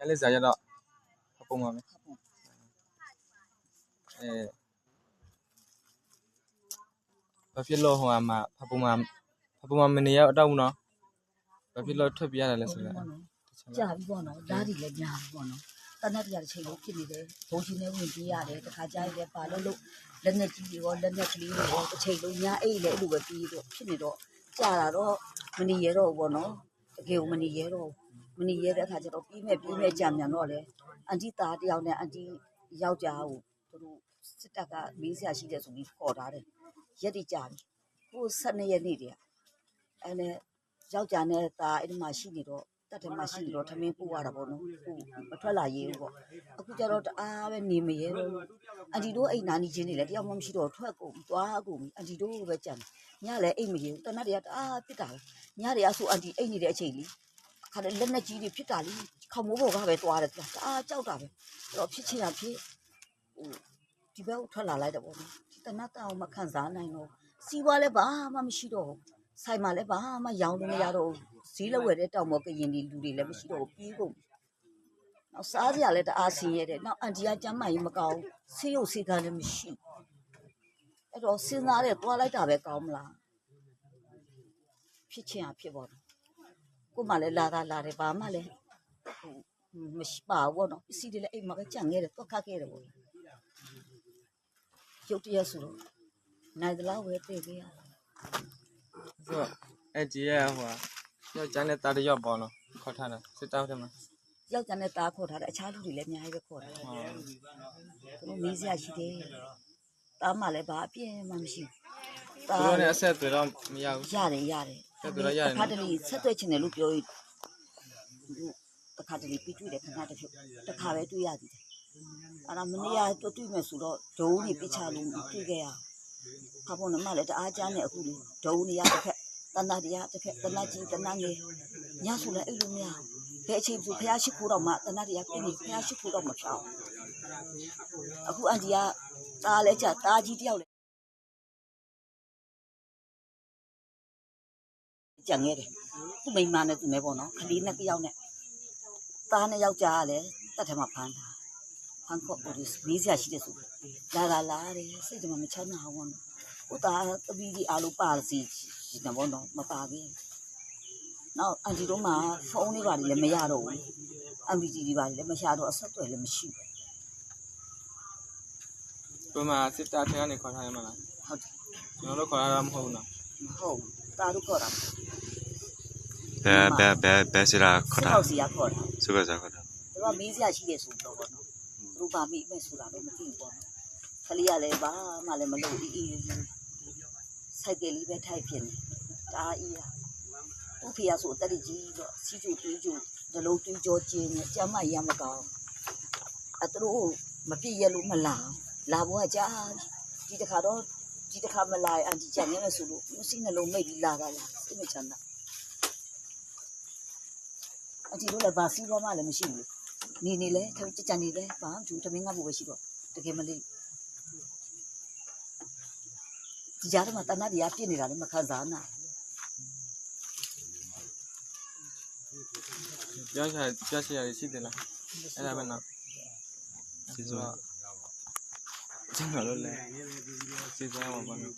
လေးစားရတော့ပုံပါမယ်ဘာဖြစ်လို့ဟိုမှာပုံမှန်မနေရတော့ဘူးနော်ဘာဖြစ်လို့ထွက်ပြရတယ်လဲဆိုတော့ကြာပြီပေါ့နော်ဓာတ်တွေလည်းများပြီပေါ့နော်တနက်တရတစ်ချိန်လုံးဖြစ်နေတယ်ဘုံချင်းနဲ့ဝင်ပြေးရတယ်တခါကြားရတယ်ပါလို့လက်နဲ့ကြီးတွေရောလက်နဲ့ကလေးတွေရောတစ်ချိန်လုံးညအိတ်လည်းအဲ့လိုပဲပြေးတော့ဖြစ်နေတော့ကြာတာတော့မနေရတော့ဘူးပေါ့နော်တကယ်ကိုမနေရတော့မနေရတဲ့အခါကျတော့ပြီးမဲ့ကြာမြန်တော့လေအန်တီသားတယောက်နဲ့အန်တီယောက်ျားကိုသူတို့စစ်တပ်ကမေးဆရာရှိတယ်ဆိုပြီးခေါ်ထားတယ်ရက်တိကြာပြီဟို12ရက်နေ့တည်းအဲ့နဲ့ယောက်ျားနဲ့သားအဲ့ဒီမှာရှိနေတော့တက်တယ်မှရှိနေတော့ထမင်းပို့ရတာပေါ့နော်ပို့မထွက်လာရေးဘူးပေါ့အခုကျတော့တအားပဲနေမရဲတော့အန်တီတို့အိမ်နာနေချင်းနေလေတယောက်မှမရှိတော့ထွက်ကုန်သွားကုန်အန်တီတို့ပဲကြံညလည်းအိမ်မရဲဘူးတနတ်တည်းကတအားဖြစ်တာညတွေကဆိုအန်တီအိမ်နေတဲ့အချိန်လေးခါတဲ့လက်နဲ့ကြီးတွေဖြစ်တာလေးခေါမိုးပေါ်ကပဲသွားတယ်တအားကြောက်တာပဲအဲ့တော့ဖြစ်ချင်တာဖြစ်ဟိုဒီဘက်ထွက်လာလိုက်တယ်ပေါ့နော်ဒီတနတ်တောင်မခံစားနိုင်တော့စီးပွားလည်းဘာမှမရှိတော့ဘူးဆိုင်မှာလည်းဘာမှရောင်းလို့မရတော့ဘူးဈေးလက်ဝယ်တဲ့တောင်ပေါ်ကရင်ဒီလူတွေလည်းမရှိတော့ဘူးပြီးကုန်နောက်စားစရာလည်းတအားဆင်းရဲတယ်နောက်အန်တီကကျမ်းမာရေးမကောင်းဆေးရုပ်ဆေးကန်းလည်းမရှိအဲ့တော့စဉ်းစားတယ်သွားလိုက်တာပဲကောင်းမလားဖြစ်ချင်ဖြစ်ပေါ့ကိုမှလည်းလာတယ်ဘာမှလည်းမရှိပါဘူးပေါ့နော်ပစ္စည်းတွေလည်းအိမ်မှာပဲကြံခဲ့တယ်တော့ခတ်ခဲ့တယ်ပေါ့ရုပ်တရက်ဆိုတော့နိုင်တယ်လို့ပဲသိခဲ့ရဆိုတော့အဲ့ဒီရဟိုယောက်ျားနဲ့သားတယောက်ပေါ့နော်ခေါ်ထားတာစစ်တောင်းတယ်မှာယောက်ျားနဲ့သားခေါ်ထားတယ်အခြားလူတွေလည်းအများကြီးပဲခေါ်ထားတယ်သူတို့မေးစရာရှိတယ်သားမှလည်းဘာအပြင်းမှမရှိဘူးသူတို့နဲ့အဆက်အသွယ်တော့မရဘူးရတယ်ဆက်သွယ်ရတယ်ခါတလေဆက်သွယ်ချင်တယ်လို့ပြောရင်တခါတလေပြီးတွေ့တယ်ခဏတခါပဲတွေ့ရသည်အဲ့ဒါမနေ့ကတွေ့မယ်ဆိုတော့ဒုံးနေပြချလို့တွေ့ခဲ့ရခါပေါ်နမလည်းတအားကြားနေအခုလေဒုံးနေရတစ်ခက်တဏ္ဍတရားတစ်ခက်တဏ္ဍကြီးတဏ္ဍငယ်ညဆိုလည်းအဲ့လိုမရဘယ်အချိန်ဆိုဖះရှိခိုးတော့မှတဏ္ဍတရားပြင်းနေဖះရှိခိုးတော့မဖြောင်းအခုအန်တီကသားလဲကြသားကြီးတယောက်လဲကြံခဲ့တယ်သူ့မိန်းမနဲ့သူနဲ့ပေါ့နော်ခလေးနဲ့တယောက်နဲ့သားနဲ့ယောက်ျားကလည်းတက်ထဲမှာဖမ်းတာဖမ်းခေါ်ပြီးမေးစရာရှိတယ်ဆိုလာတယ်စိတ်ကမချမ်းသာဘူးနော်ဟိုသားတပီးကြီးအားလုံးပါစီဒီတော့နော်မပါဘူးနောက်အန်တီတို့မှာဖုန်းလေးပါတယ်လည်းမရတော့ဘူး MPG တွေပါတယ်လည်းမရတော့အဆက်အသွယ်လည်းမရှိဘူးဘယ်မှာစစ်တာထင်းကနေခေါ်ထားရမှာလားဟုတ်တယ်ကျွန်တော်တို့ခေါ်ရတာမဟုတ်ဘူးနော်ဟုတ်တာတို့ခေါ်တာဘယ်စီလာခေါ်တာစီရခေါ်တာစုကစားခေါ်တာသူကမေးစရာရှိတယ်ဆိုတော့ပေါ့နော်သူတို့ပါမိမဲ့ဆိုတာလည်းမသိဘူးပေါ့ခလေးကလည်းဘာမှလည်းမလုပ်အေးစိုက်ကလေးပဲထိုက်ဖြစ်နေတာအေးဥဖေရဆိုတက်ကြီးတော့စီးကျူတွေးကျူဒလုံးတွေးကြောကျင်းနဲ့ကျမရမကောင်းအတူမပြည့်ရလို့မလာဘောကကြာဒီတခါမလာအန်တီကြံနေမယ်ဆိုလို့စိတ်နှလုံးမိတ်ပြီးလာတာလားစိတ်မချမ်းသာအတီတို့လည်းဘာစီးပေါ်မှလည်းမရှိဘူးနေလဲကြံနေလဲဘာမှသူတမင်းငါ့ဘူပဲရှိတော့တကယ်မလေးဒီကြားထဲမှာတဏှာတရားပြည့်နေတာလည်းမခံစားနိုင်ပြောချင်ရရှိတယ်လားအဲ့ဒါပဲနော်စီစွာကျွန်တော်တို့လည်းစီစွာမှာပါနော်